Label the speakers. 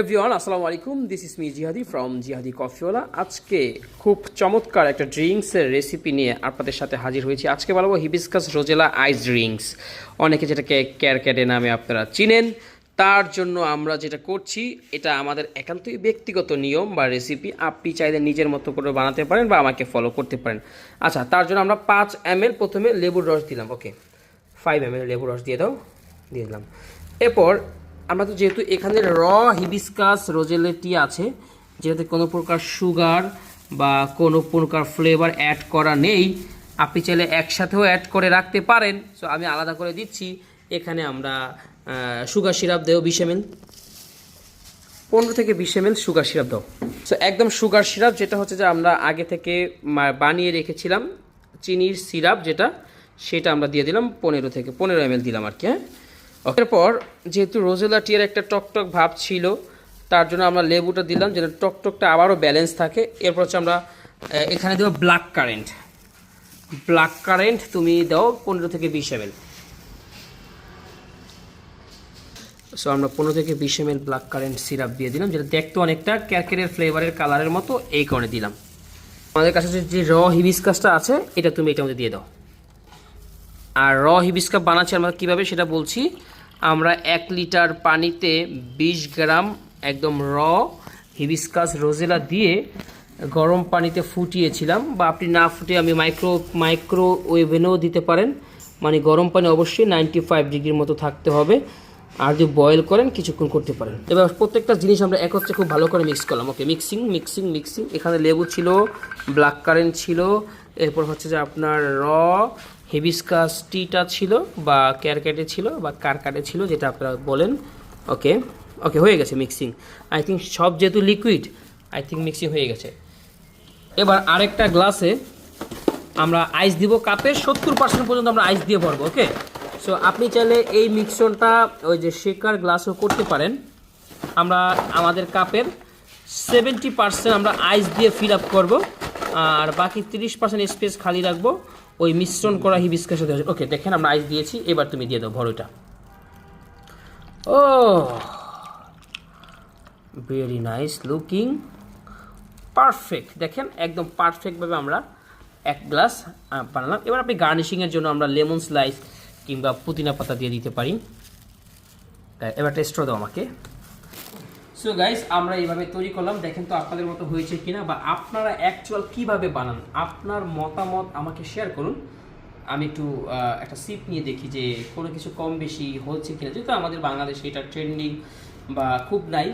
Speaker 1: Everyone আসসালামু আলাইকুম, this is me জিহাদি ফ্রম জিহাদি কফিওয়ালা। আজকে খুব চমৎকার একটা ড্রিঙ্কসের রেসিপি নিয়ে আপনাদের সাথে হাজির হয়েছি। আজকে বলবো হিবিস্কাস রোজেলা আইস ড্রিঙ্কস, অনেকে যেটাকে ক্যারক্যাডে নামে আপনারা চিনেন। তার জন্য আমরা যেটা করছি, এটা আমাদের একান্তই ব্যক্তিগত নিয়ম বা রেসিপি। আপনি চাইলে নিজের মতো করে বানাতে পারেন বা আমাকে ফলো করতে পারেন। আচ্ছা, তার জন্য আমরা 5 ml প্রথমে লেবুর রস দিলাম। ওকে, 5 ml লেবুর রস দিয়ে দাও, দিয়ে দিলাম। এরপর আমরা তো যেহেতু এখানে হিবিস্কাস রোজেলা টি আছে, যেটাতে কোনো প্রকার সুগার বা কোনো প্রকার ফ্লেভার অ্যাড করা নেই, আপনি চাইলে একসাথেও অ্যাড করে রাখতে পারেন। সো আমি আলাদা করে দিচ্ছি। এখানে আমরা সুগার সিরাপ দেও 20 ml, 15 থেকে 20 ml সুগার সিরাপ দাও। সো একদম সুগার সিরাপ, যেটা হচ্ছে যে আমরা আগে থেকে বানিয়ে রেখেছিলাম চিনির সিরাপ, যেটা সেটা আমরা দিয়ে দিলাম 15 ml দিলাম আর কি। হ্যাঁ, এরপর যেহেতু রোজেলা টিয়ের একটা টকটক ভাব ছিল, তার জন্য আমরা লেবুটা দিলাম যেটা টকটকটা আবারও ব্যালেন্স থাকে। এরপর হচ্ছে আমরা এখানে দেবো ব্ল্যাক কারেন্ট। ব্ল্যাক কারেন্ট তুমি দাও 15 থেকে 20 ml। সো আমরা 15 থেকে 20 ml ব্ল্যাক কারেন্ট সিরাপ দিয়ে দিলাম, যেটা দেখতে অনেকটা ক্যারকেরের ফ্লেভারের কালারের মতো, এই কারণে দিলাম। আমাদের কাছে যে হিবিস্কাসটা আছে, এটা তুমি এটার মধ্যে দিয়ে দাও। আর হিবিস্কাস বানাচ্ছি আমরা কীভাবে সেটা বলছি। আমরা 1 লিটার পানিতে 20 গ্রাম একদম হিবিস্কাস রোজেলা দিয়ে গরম পানিতে ফুটিয়েছিলাম, বা আপনি না ফুটিয়ে আমি মাইক্রো ওভেনেও দিতে পারেন। মানে গরম পানি অবশ্যই 95 ডিগ্রির মতো থাকতে হবে, আর যদি বয়েল করেন কিছুক্ষণ করতে পারেন। এবার প্রত্যেকটা জিনিস আমরা একত্রে খুব ভালো করে মিক্স করলাম। ওকে, মিক্সিং মিক্সিং মিক্সিং। এখানে লেবু ছিল, ব্ল্যাক কারেন্ট ছিল, এরপর হচ্ছে যে আপনার হিবিস্কাস টিটা ছিল, বা ক্যারকেটে ছিল, বা কারকাটে ছিল, যেটা আপনারা বলেন। ওকে ওকে, হয়ে গেছে মিক্সিং। আই থিঙ্ক সব যেহেতু লিকুইড, আই থিঙ্ক মিক্সিং হয়ে গেছে। এবার আরেকটা গ্লাসে আমরা আইস দিব। কাপের 70% পর্যন্ত আমরা আইস দিয়ে ভরবো। ওকে, সো আপনি চাইলে এই মিক্সনটা ওই যে শেকার গ্লাসও করতে পারেন। আমরা আমাদের কাপের 70% আমরা আইস দিয়ে ফিল আপ করবো, আর বাকি 30% স্পেস খালি রাখবো ওই মিশ্রণ করা হিবিস্কাসের সাথে। ওকে, দেখেন আমরা আইস দিয়েছি, এবার তুমি দিয়ে দাও ভরোটা। ও, ভেরি নাইস লুকিং, পারফেক্ট। দেখেন একদম পারফেক্টভাবে আমরা 1 গ্লাস বানালাম। এবার আপনি গার্নিশিংয়ের জন্য আমরা লেমন স্লাইস কিংবা পুদিনা পাতা দিয়ে দিতে পারি। এবার টেস্টও দাও আমাকে। সো গাইস, আমরা এইভাবে তৈরি করলাম। দেখেন তো আপনাদের মতো হয়েছে কিনা, বা আপনারা অ্যাকচুয়াল কিভাবে বানান, আপনার মতামত আমাকে শেয়ার করুন। আমি একটু একটা সিপ নিয়ে দেখি যে কোনো কিছু কম বেশি হচ্ছে কিনা। যেহেতু আমাদের বাংলাদেশে এটা ট্রেন্ডিং বা খুব নাই,